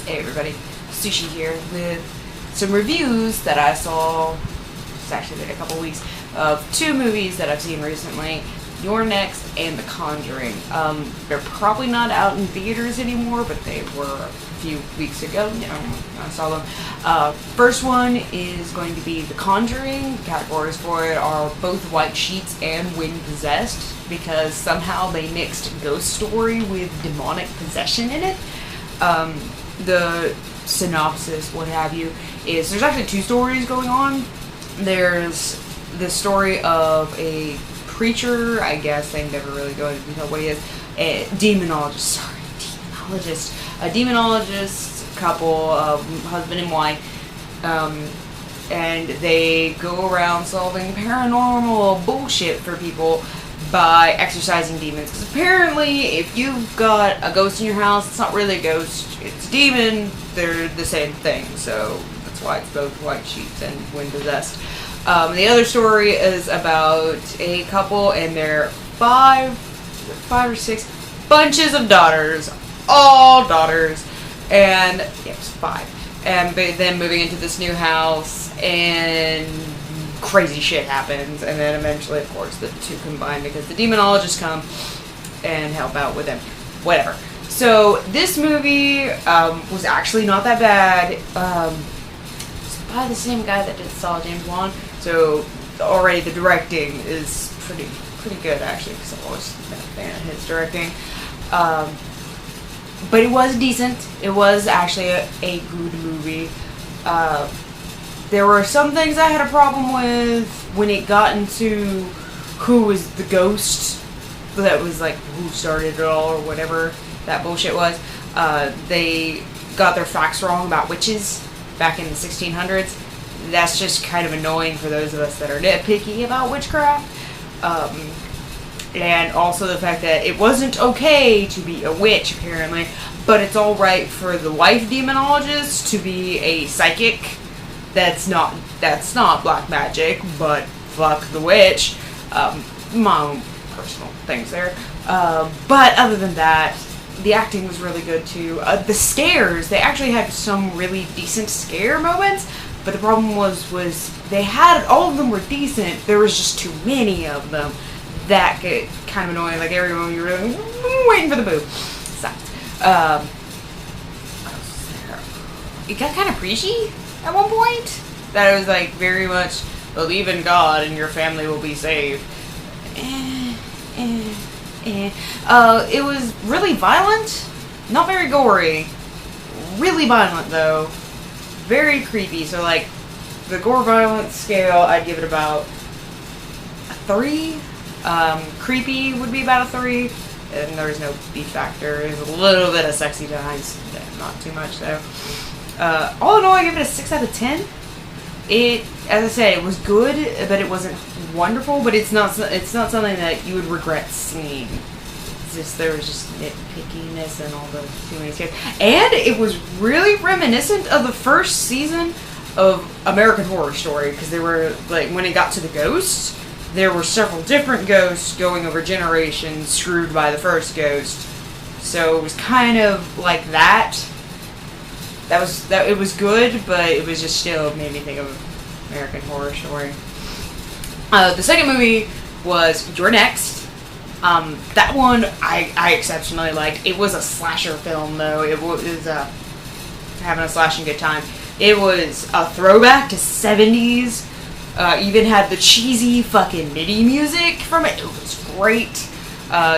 Hey everybody, Sushi here with some reviews that I saw, it's actually been a couple weeks, of two movies that I've seen recently, You're Next and The Conjuring. They're probably not out in theaters anymore, but they were a few weeks ago. I saw them. First one is going to be The Conjuring. The categories for it are both White Sheets and When Possessed, because somehow they mixed ghost story with demonic possession in it. The synopsis, what have you, is there's actually two stories going on. There's the story of a preacher, I guess they never really go into detail what he is, a demonologist, a demonologist couple, husband and wife, and they go around solving paranormal bullshit for people by exorcising demons. Because apparently, if you've got a ghost in your house, it's not really a ghost, it's a demon. They're the same thing, so that's why it's both White Sheets and When Possessed. The other story is about a couple and their five or six bunches of daughters, all daughters, and yeah, it's five, and then moving into this new house, and crazy shit happens, and then eventually, of course, the two combine because the demonologists come and help out with them. Whatever. So this movie was actually not that bad. It's by the same guy that did Saw, James Wan. So already the directing is pretty good, actually, because I've always been a fan of his directing. But it was decent. It was actually a good movie. There were some things I had a problem with when it got into who was the ghost. That was like who started it all or whatever that bullshit was. They got their facts wrong about witches back in the 1600s. That's just kind of annoying for those of us that are nitpicky about witchcraft. And also the fact that it wasn't okay to be a witch, apparently, but it's alright for the wife demonologist to be a psychic. That's not black magic, but fuck the witch. My own personal things there. But other than that, the acting was really good too. The scares, they actually had some really decent scare moments, but the problem was they had, all of them were decent, there was just too many of them. That get kind of annoying, like every moment you were really waiting for the boo. Sucked. It got kind of preachy at one point. That it was like very much believe in God and your family will be saved. It was really violent, not very gory. Really violent though, very creepy. So like the gore violence scale, I'd give it about a 3. Creepy would be about a 3, and there's no B factor. There's a little bit of sexy times, not too much though. All in all, I give it a 6 out of 10. It, as I said, it was good, but it wasn't wonderful. But it's not something that you would regret seeing. It's just there was just nitpickiness and all the too many scares, and it was really reminiscent of the first season of American Horror Story, because they were like when it got to the ghosts. There were several different ghosts going over generations, screwed by the first ghost. So it was kind of like that. It was good, but it was just still made me think of American Horror Story. The second movie was You're Next. That one I exceptionally liked. It was a slasher film, though. It was having a slashing good time. It was a throwback to 70s. Even had the cheesy fucking MIDI music from it. It was great.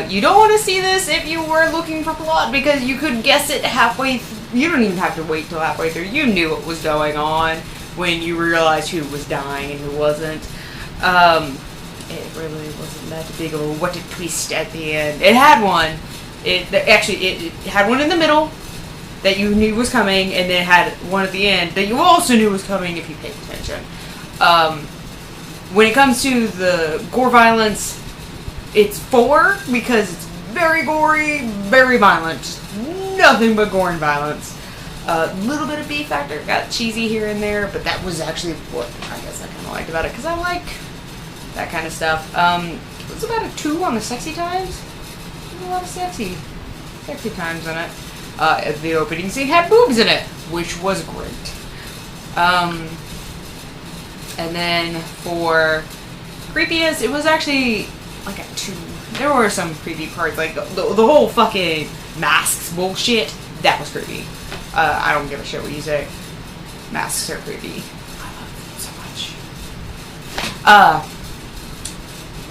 You don't want to see this if you were looking for plot, because you could guess it halfway you don't even have to wait till halfway through. You knew what was going on when you realized who was dying and who wasn't. It really wasn't that big of a what a twist at the end. It had one. It had one in the middle that you knew was coming, and then it had one at the end that you also knew was coming if you paid attention. When it comes to the gore violence, it's 4 because it's very gory, very violent. Just nothing but gore and violence. A little bit of B factor, got cheesy here and there, but that was actually what I guess I kind of liked about it, because I like that kind of stuff. It was about a 2 on the sexy times. There's a lot of sexy times in it. The opening scene had boobs in it, which was great. And then for creepiest, it was actually like a 2. There were some creepy parts, like the whole fucking masks bullshit. That was creepy. I don't give a shit what you say. Masks are creepy. I love them so much.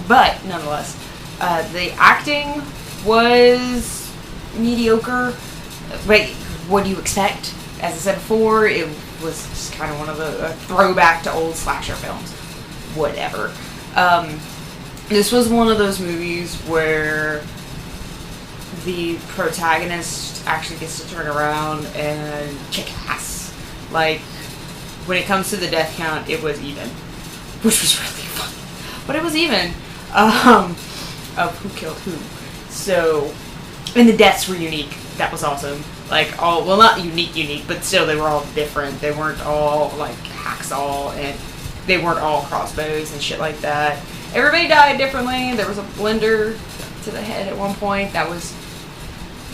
But nonetheless, the acting was mediocre. But what do you expect? As I said before, it was just kind of one of the throwback to old slasher films. Whatever. This was one of those movies where the protagonist actually gets to turn around and kick ass. Like, when it comes to the death count, it was even. Which was really fun. But it was even. Of who killed who. So, and the deaths were unique. That was awesome. Like, all, well, not unique, but still they were all different. They weren't all, like, hacksaw, and they weren't all crossbows and shit like that. Everybody died differently. There was a blender to the head at one point. That was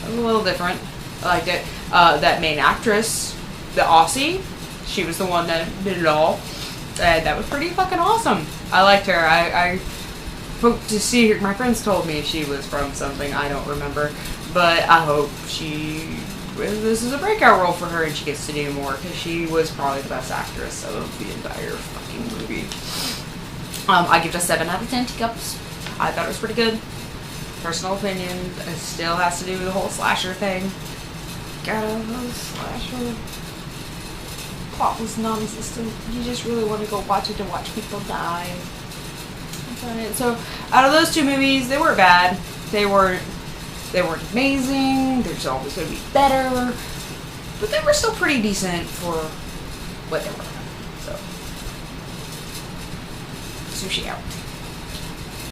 a little different. I liked it. That main actress, the Aussie, she was the one that did it all. And that was pretty fucking awesome. I liked her. I hope to see her. My friends told me she was from something. I don't remember. But I hope this is a breakout role for her and she gets to do more, because she was probably the best actress of the entire fucking movie. I give it a 7 out of 10 teacups. I thought it was pretty good. Personal opinion. It still has to do with the whole slasher thing. Gotta love slasher. Plot was non-existent. You just really want to go watch it to watch people die. So, out of those 2 movies, they weren't bad. They weren't amazing. There's always going to be better. But they were still pretty decent for what they were. So, sushi out.